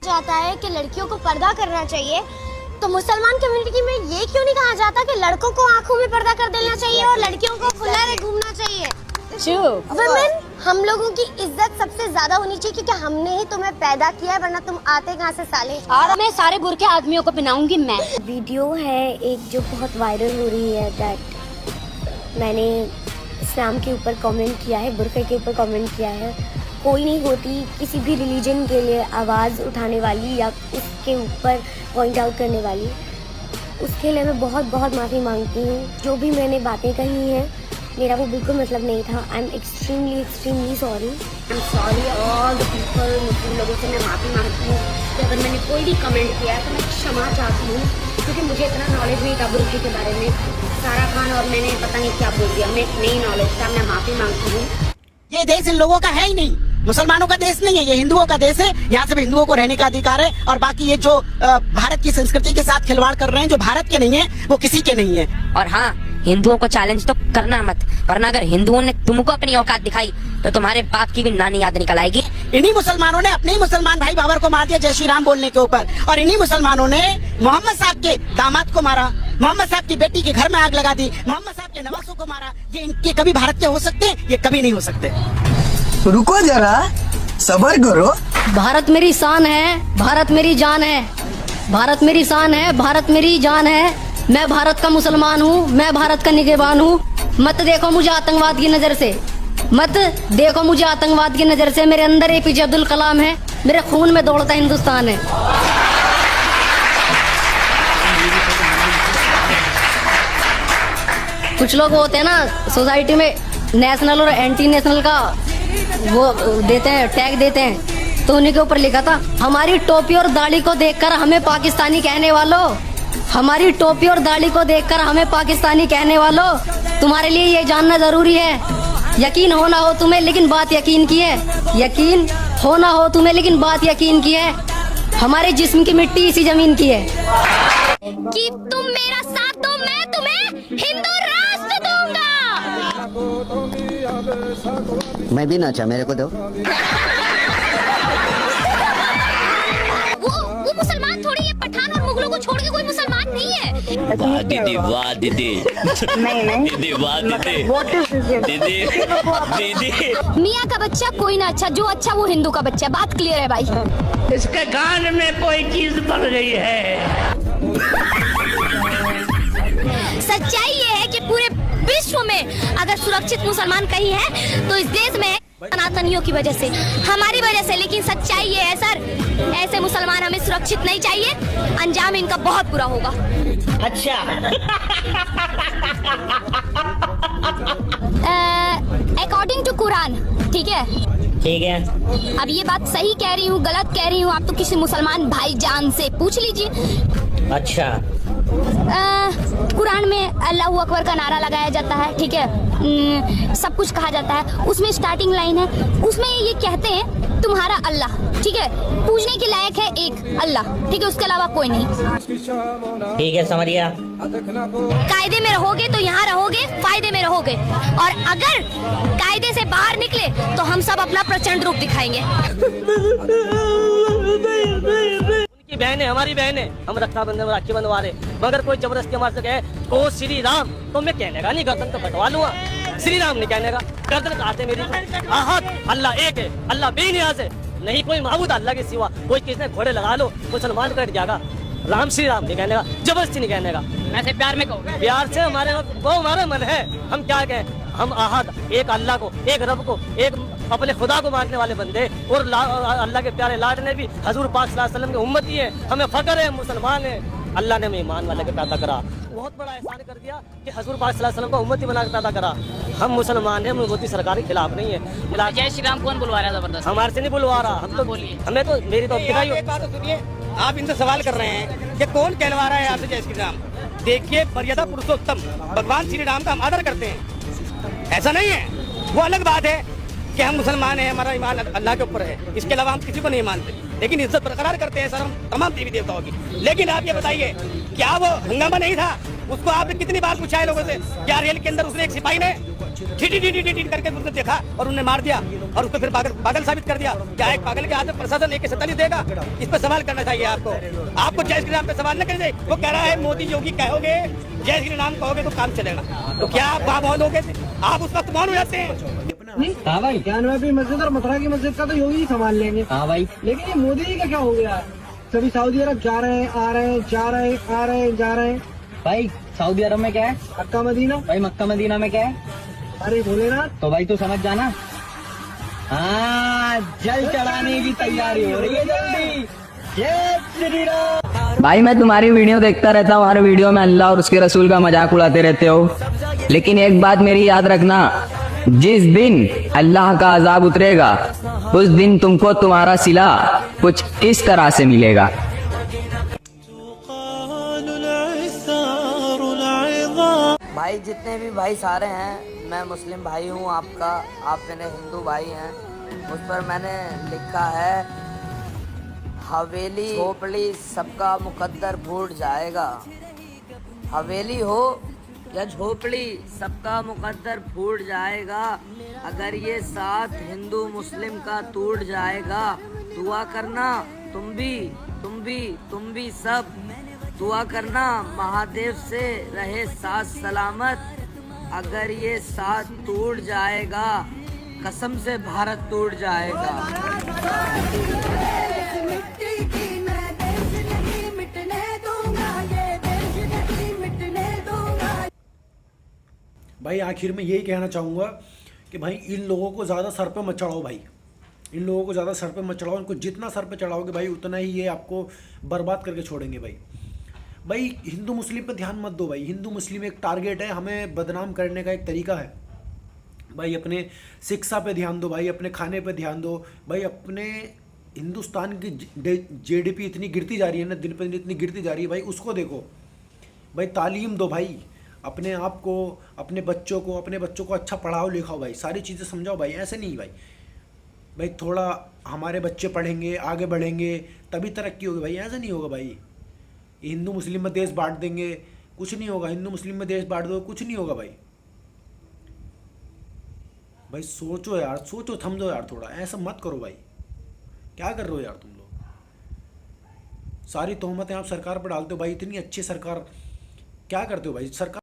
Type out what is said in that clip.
जाता है कि लड़कियों को पर्दा करना चाहिए, तो मुसलमान कम्युनिटी में ये क्यों नहीं कहा जाता कि लड़कों को आंखों में पर्दा कर देना चाहिए और लड़कियों को खुला में घूमना चाहिए? वुमेन, हम लोगों की इज्जत सबसे ज्यादा होनी चाहिए क्योंकि हमने ही तुम्हें पैदा किया है, वरना तुम आते कहाँ से साले। और मैं सारे बुरके आदमियों को पहनाऊंगी मैं। वीडियो है एक जो बहुत वायरल हो रही है, दैट मैंने इस्लाम के ऊपर कमेंट किया है, बुरके के ऊपर कमेंट किया है। कोई नहीं होती किसी भी रिलीजन के लिए आवाज़ उठाने वाली या उसके ऊपर पॉइंट आउट करने वाली। उसके लिए मैं बहुत बहुत माफ़ी मांगती हूँ। जो भी मैंने बातें कही हैं मेरा वो बिल्कुल मतलब नहीं था। I am extremely sorry. I am sorry all the people. Muslim लोगों से मैं माफ़ी मांगती हूँ कि अगर मैंने कोई भी कमेंट किया है तो मैं क्षमा चाहती हूँ, क्योंकि मुझे इतना नॉलेज नहीं था बुरके के बारे में। सारा खान और मैंने पता नहीं क्या बोल दिया, मैं नहीं नॉलेज था। मैं माफ़ी मांगती हूँ। ये देश इन लोगों का है ही नहीं, मुसलमानों का देश नहीं है, ये हिंदुओं का देश है। यहाँ से हिंदुओं को रहने का अधिकार है। और बाकी ये जो भारत की संस्कृति के साथ खिलवाड़ कर रहे हैं, जो भारत के नहीं है वो किसी के नहीं है। और हाँ, हिंदुओं को चैलेंज तो करना मत, वरना अगर हिंदुओं ने तुमको अपनी औकात दिखाई तो तुम्हारे बाप की भी नानी याद निकल आएगी। इन्हीं मुसलमानों ने अपने ही मुसलमान भाई बाबर को मार दिया जय श्री राम बोलने के ऊपर, और इन्हीं मुसलमानों ने मोहम्मद साहब के दामाद को मारा, मोहम्मद साहब की बेटी के घर में आग लगा दी, मोहम्मद साहब के नवासों को मारा। ये इनके कभी भारत के हो सकते हैं? ये कभी नहीं हो सकते। रुको जरा, सबर करो। भारत मेरी शान है, भारत मेरी जान है, भारत मेरी शान है, भारत मेरी जान है। मैं भारत का मुसलमान हूँ, मैं भारत का निगहबान हूँ। मत देखो मुझे आतंकवाद की नजर से, मत देखो मुझे आतंकवाद की नजर से। मेरे अंदर APJ अब्दुल कलाम है, मेरे खून में दौड़ता हिंदुस्तान है। कुछ लोग होते हैं ना सोसाइटी में, नेशनल और एंटी नेशनल का वो देते हैं, टैग देते हैं, तो उन्हीं के ऊपर लिखा था, हमारी टोपी और दाढ़ी को देखकर हमें पाकिस्तानी कहने वालों, हमारी टोपी और दाढ़ी को देखकर हमें पाकिस्तानी कहने वालों, तुम्हारे लिए ये जानना जरूरी है, यकीन होना हो तुम्हें लेकिन बात यकीन की है, यकीन होना हो तुम्हें लेकिन बात यकीन की है, हमारे जिस्म की मिट्टी इसी जमीन की है। कि तुम मेरा साथ दो, मैं तुम्हें हिंदू राष्ट्र दूंगा। मैं भी नाचा, मेरे को दो। वो मुसलमान थोड़ी है, पठान और मुगलों को छोड़ के कोई मुसलमान नहीं है। वाह दीदी, वाह दीदी, दीदी वाह दीदी, दीदी। मियाँ का बच्चा कोई ना अच्छा, जो अच्छा वो हिंदू का बच्चा। बात क्लियर है भाई। इसके कान में कोई चीज पड़ गई है। सच्चाई ये है कि पूरे विश्व में अगर सुरक्षित मुसलमान कहीं है तो इस देश में सनातनियों की वजह से, हमारी वजह से। लेकिन सच्चाई ये है सर, ऐसे मुसलमान हमें सुरक्षित नहीं चाहिए, अंजाम इनका बहुत बुरा होगा। अच्छा। अकॉर्डिंग टू कुरान, ठीक है? ठीक है। अब ये बात सही कह रही हूँ गलत कह रही हूँ, आप तो किसी मुसलमान भाईजान से पूछ लीजिए। अच्छा। कुरान में अल्लाहू अकबर का नारा लगाया जाता है, ठीक है? सब कुछ कहा जाता है। उसमें स्टार्टिंग लाइन है, उसमें ये कहते हैं तुम्हारा अल्लाह, ठीक है, पूजने के लायक है एक अल्लाह, ठीक है, उसके अलावा कोई नहीं। ठीक है, समझ गया। कायदे में रहोगे तो यहाँ रहोगे, फायदे में रहोगे, और अगर कायदे से बाहर निकले तो हम सब अपना प्रचंड रूप दिखाएंगे। उनकी बहनें हमारी बहनें, हम रक्षाबंधन राखी बंधवा रहे, मगर कोई जबरदस्ती हमारे से कहे ओ श्री राम, तो मैं कहने का नहीं, गर्दन तो कटवा लूंगा। श्री राम नहीं कहने का, गर्दन काटे मेरी। आहत अल्लाह एक है, अल्लाह बेनियाज है, नहीं कोई माबूद अल्लाह के सिवा। कोई किसने घोड़े लगा लो, मुसलमान कट जाएगा। राम श्री राम नहीं कहने का, जबरदस्ती नहीं कहने का। ऐसे प्यार में कहो, प्यार से हमारे वो हमारा मन है, हम क्या कहें। हम आहद एक अल्लाह को, एक रब को, एक अपने खुदा को मानने वाले बंदे, और अल्लाह के प्यारे लाड ने भी हजूर पाक सल्लल्लाहु अलैहि वसल्लम के उम्मती है। हमें फख्र है, मुसलमान है। अल्लाह ने हमें ईमान वाले के पैदा करा, बहुत बड़ा एहसान कर दिया कि हजूर पाक सल्लल्लाहु अलैहि वसल्लम को उम्मती बना के पैदा करा। हम मुसलमान हैं, मोदी सरकार के खिलाफ नहीं है। जय श्री राम कौन बुलवा रहा है? जबरदस्त हमारे से नहीं बुलवा रहा, हम तो बोलिए, हमें तो मेरी तो सुनिए, आप इनसे सवाल कर रहे हैं कि कौन कहलवा रहा है आपसे जय श्री राम। देखिए, मर्यादा पुरुषोत्तम भगवान श्री राम का हम आदर करते हैं, ऐसा नहीं है। वो अलग बात है कि हम मुसलमान हैं, हमारा ईमान अल्लाह के ऊपर है, इसके अलावा हम किसी को नहीं मानते। लेकिन इज्जत बरकरार करते हैं सर हम तमाम देवी देवताओं की। लेकिन आप ये बताइए, क्या वो हंगामा नहीं था? उसको आपने कितनी बार पूछा है लोगों से? क्या रेल के अंदर उसने एक सिपाही ने ठी करके उसने देखा और उन्हें मार दिया और उसको फिर पागल साबित कर दिया? क्या एक पागल के हाथ में प्रशासन AK-47 देगा? इस पर सवाल करना चाहिए आपको जय श्री राम पे सवाल न करना चाहिए। वो कह रहा है मोदी योगी कहोगे, जय श्री राम कहोगे तो काम चलेगा। तो क्या आप वहाँ मौन हो गए? आप उस वक्त मौन हो जाते हैं? हाँ भाई, जानवी मस्जिद और मथुरा की मस्जिद का तो योगी ही संभाल लेंगे। हाँ भाई, लेकिन ये मोदी जी का क्या हो गया? सभी सऊदी अरब जा रहे हैं, आ रहे हैं, जा रहे हैं, आ रहे हैं, जा रहे हैं। भाई सऊदी अरब में क्या है? मक्का मदीना। भाई मक्का मदीना में क्या है? अरे भोलेनाथ। तो भाई तू समझ जाना। हाँ, जल चढ़ाने की तैयारी हो रही है जल्दी। जय श्री राम। भाई मैं तुम्हारी वीडियो देखता रहता हूँ, हर वीडियो में अल्लाह और उसके रसूल का मजाक उड़ाते रहते हो, लेकिन एक बात मेरी याद रखना, जिस दिन अल्लाह का अजाब उतरेगा उस दिन तुमको तुम्हारा सिला कुछ इस तरह से मिलेगा। भाई जितने भी भाई सारे हैं, मैं मुस्लिम भाई हूँ आपका, आप मेरे हिंदू भाई हैं। उस पर मैंने लिखा है हवेली झोपड़ी सबका मुकद्दर फूट जाएगा। हवेली हो या झोपड़ी सबका मुकद्दर फूट जाएगा। अगर ये साथ हिंदू मुस्लिम का टूट जाएगा, दुआ करना तुम भी सब दुआ करना महादेव से रहे साथ सलामत। अगर ये साथ टूट जाएगा, कसम से भारत टूट जाएगा। भाई आखिर में यही कहना चाहूँगा कि भाई इन लोगों को ज़्यादा सर पे मत चढ़ाओ। भाई इन लोगों को ज़्यादा सर पे मत चढ़ाओ। इनको जितना सर पे चढ़ाओगे भाई उतना ही ये आपको बर्बाद करके छोड़ेंगे। भाई हिंदू मुस्लिम पे ध्यान मत दो। भाई हिंदू मुस्लिम एक टारगेट है, हमें बदनाम करने का एक तरीका है। भाई अपने शिक्षा पे ध्यान दो, भाई अपने खाने पे ध्यान दो। भाई अपने हिंदुस्तान की GDP इतनी गिरती जा रही है ना, दिन पर दिन इतनी गिरती जा रही है, भाई उसको देखो। भाई तालीम दो, भाई अपने आप को, अपने बच्चों को अच्छा पढ़ाओ लिखाओ। भाई सारी चीज़ें समझाओ। भाई ऐसे नहीं भाई थोड़ा हमारे बच्चे पढ़ेंगे, आगे बढ़ेंगे तभी तरक्की होगी। भाई ऐसा नहीं होगा। भाई हिंदू मुस्लिम में देश बांट देंगे, कुछ नहीं होगा। हिंदू मुस्लिम में देश बांट दो, कुछ नहीं होगा। भाई सोचो यार, सोचो समझो यार, थोड़ा ऐसा मत करो। भाई क्या कर रहे हो यार तुम लोग? सारी तोहमतें आप सरकार पर डालते हो। भाई इतनी अच्छी सरकार, क्या करते हो भाई? सरकार